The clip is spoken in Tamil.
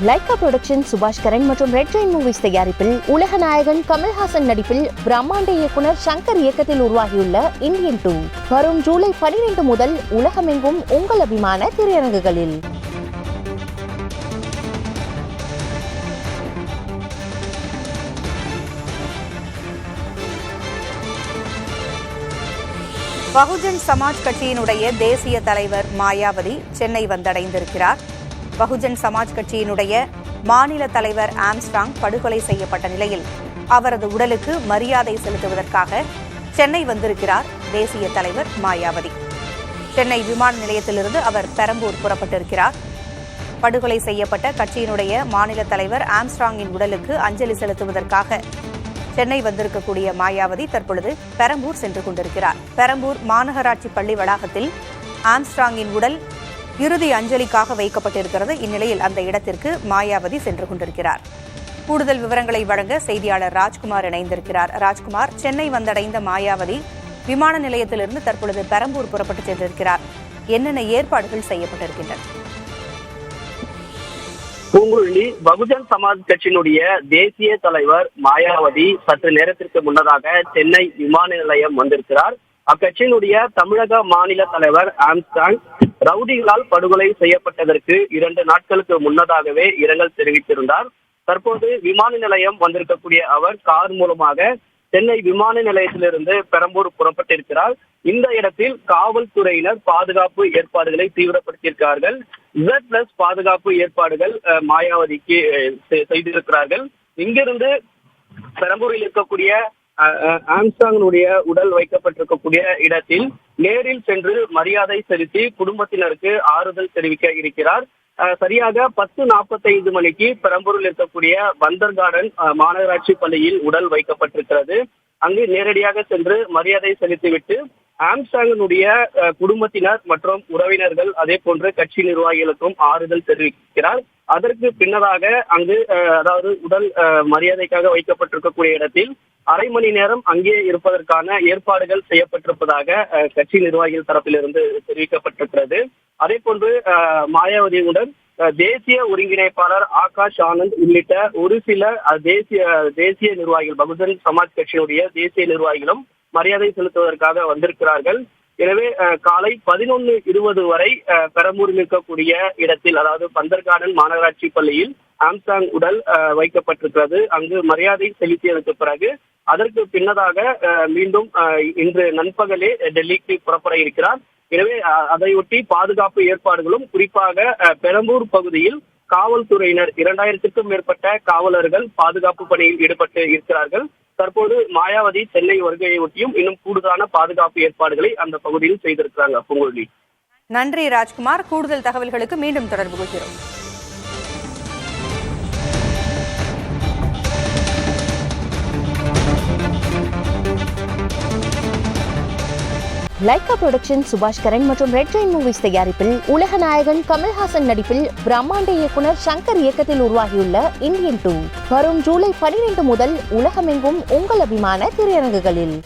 லைகா புரொடக்ஷன் சுபாஷ் கரன் மற்றும் ரெட் ஜெயின் மூவிஸ் தயாரிப்பில் உலக நாயகன் கமல்ஹாசன் நடிப்பில் பிரம்மாண்ட இயக்குனர் சங்கர் இயக்கத்தில் உருவாகியுள்ள இந்தியன் 2 வரும் ஜூலை 12 முதல் உலகமெங்கும் உங்கள் அபிமான திரையரங்குகளில். பகுஜன் சமாஜ் கட்சியினுடைய தேசிய தலைவர் மாயாவதி சென்னை வந்தடைந்திருக்கிறார். பகுஜன் சமாஜ் கட்சியினுடைய மாநில தலைவர் ஆம்ஸ்ட்ராங் படுகொலை செய்யப்பட்ட நிலையில் அவரது உடலுக்கு மரியாதை செலுத்துவதற்காக சென்னை வந்திருக்கிறார் தேசிய தலைவர் மாயாவதி. சென்னை விமான நிலையத்திலிருந்து அவர் பெரம்பூர் புறப்பட்டிருக்கிறார். படுகொலை செய்யப்பட்ட கட்சியினுடைய மாநில தலைவர் ஆம்ஸ்ட்ராங்கின் உடலுக்கு அஞ்சலி செலுத்துவதற்காக சென்னை வந்திருக்கக்கூடிய மாயாவதி தற்பொழுது பெரம்பூர் சென்று கொண்டிருக்கிறார். பெரம்பூர் மாநகராட்சி பள்ளி வளாகத்தில் ஆம்ஸ்ட்ராங்கின் உடல் இறுதி அஞ்சலிக்காக வைக்கப்பட்டிருக்கிறது. இந்நிலையில் அந்த இடத்திற்கு மாயாவதி சென்று கொண்டிருக்கிறார். கூடுதல் விவரங்களை வழங்க செய்தியாளர் ராஜ்குமார் இணைந்திருக்கிறார். ராஜ்குமார், சென்னை வந்தடைந்த மாயாவதி விமான நிலையத்திலிருந்து தற்பொழுது பெரம்பூர் புறப்பட்டு சென்றிருக்கிறார். என்னென்ன ஏற்பாடுகள் செய்யப்பட்டிருக்கின்றன? பூங்குழலி, பகுஜன் சமாஜ் கட்சியினுடைய தேசிய தலைவர் மாயாவதி சற்று நேரத்திற்கு முன்னதாக சென்னை விமான நிலையம் வந்திருக்கிறார். அக்கட்சியினுடைய தமிழக மாநில தலைவர் ஆம்ஸ்ட்ராங் ரவுடிகளால் படுகொலை செய்யப்பட்டதற்கு 2 நாட்களுக்கு முன்னதாகவே இரங்கல் தெரிவித்திருந்தார். தற்போது விமான நிலையம் வந்திருக்கக்கூடிய அவர் கார் மூலமாக சென்னை விமான நிலையத்திலிருந்து பெரம்பூர் புறப்பட்டிருக்கிறார். இந்த இடத்தில் காவல்துறையினர் பாதுகாப்பு ஏற்பாடுகளை தீவிரப்படுத்தியிருக்கிறார்கள். Z+ பாதுகாப்பு ஏற்பாடுகள் மாயாவதிக்கு செய்திருக்கிறார்கள். இங்கிருந்து பெரம்பூரில் இருக்கக்கூடிய ஆம்ஸ்ட்ராங்கினுடைய உடல் வைக்கப்பட்டிருக்கக்கூடிய இடத்தில் நேரில் சென்று மரியாதை செலுத்தி குடும்பத்தினருக்கு ஆறுதல் தெரிவிக்க இருக்கிறார். சரியாக 10:45 மணிக்கு பெரம்பூரில் இருக்கக்கூடிய பந்தர் கார்டன் மாநகராட்சி பள்ளியில் உடல் வைக்கப்பட்டிருக்கிறது. அங்கு நேரடியாக சென்று மரியாதை செலுத்திவிட்டு ஆம்ஸ்ட்ராங்கினுடைய குடும்பத்தினர் மற்றும் உறவினர்கள் அதே போன்று கட்சி நிர்வாகிகளுக்கும் ஆறுதல் தெரிவிக்கிறார். அதற்கு பின்னதாக அங்கு அதாவது உடல் மரியாதைக்காக வைக்கப்பட்டிருக்கக்கூடிய இடத்தில் அரை மணி நேரம் அங்கே இருப்பதற்கான ஏற்பாடுகள் செய்யப்பட்டிருப்பதாக கட்சி நிர்வாகிகள் தரப்பிலிருந்து தெரிவிக்கப்பட்டிருக்கிறது. அதே போன்று மாயாவதியுடன் தேசிய ஒருங்கிணைப்பாளர் ஆகாஷ் ஆனந்த் உள்ளிட்ட ஒரு சில தேசிய நிர்வாகிகள், பகுஜன் சமாஜ் கட்சியினுடைய தேசிய நிர்வாகிகளும் மரியாதை செலுத்துவதற்காக வந்திருக்கிறார்கள். எனவே காலை 11:20 வரை பெரம்பூரில் இருக்கக்கூடிய இடத்தில், அதாவது பந்தர் கார்டன் மாநகராட்சி பள்ளியில் ஆம்ஸ்ட்ராங் உடல் வைக்கப்பட்டிருக்கிறது. அங்கு மரியாதை செலுத்தியதற்கு பிறகு அதற்கு பின்னதாக மீண்டும் இன்று நண்பகலே டெல்லிக்கு புறப்பட இருக்கிறார். எனவே அதையொட்டி பாதுகாப்பு ஏற்பாடுகளும், குறிப்பாக பெரம்பூர் பகுதியில் காவல்துறையினர் 2000க்கும் மேற்பட்ட காவலர்கள் பாதுகாப்பு பணியில் ஈடுபட்டு இருக்கிறார்கள். தற்போது மாயாவதி சென்னை வருகையை ஒட்டியும் இன்னும் கூடுதலான பாதுகாப்பு ஏற்பாடுகளை அந்த பகுதியில் செய்திருக்கிறாங்க. பூங்குழலி, நன்றி ராஜ்குமார். கூடுதல் தகவல்களுக்கு மீண்டும் தொடர்பு கொள்கிறோம். லைகா புரொடக்ஷன் சுபாஷ் கரன் மற்றும் ரெட் ஜெயின் மூவிஸ் தயாரிப்பில் உலக நாயகன் கமல்ஹாசன் நடிப்பில் பிரம்மாண்ட இயக்குனர் சங்கர் இயக்கத்தில் உருவாகியுள்ள இந்தியன் 2 வரும் ஜூலை 12 முதல் உலகமெங்கும் உங்கள் அபிமான திரையரங்குகளில்.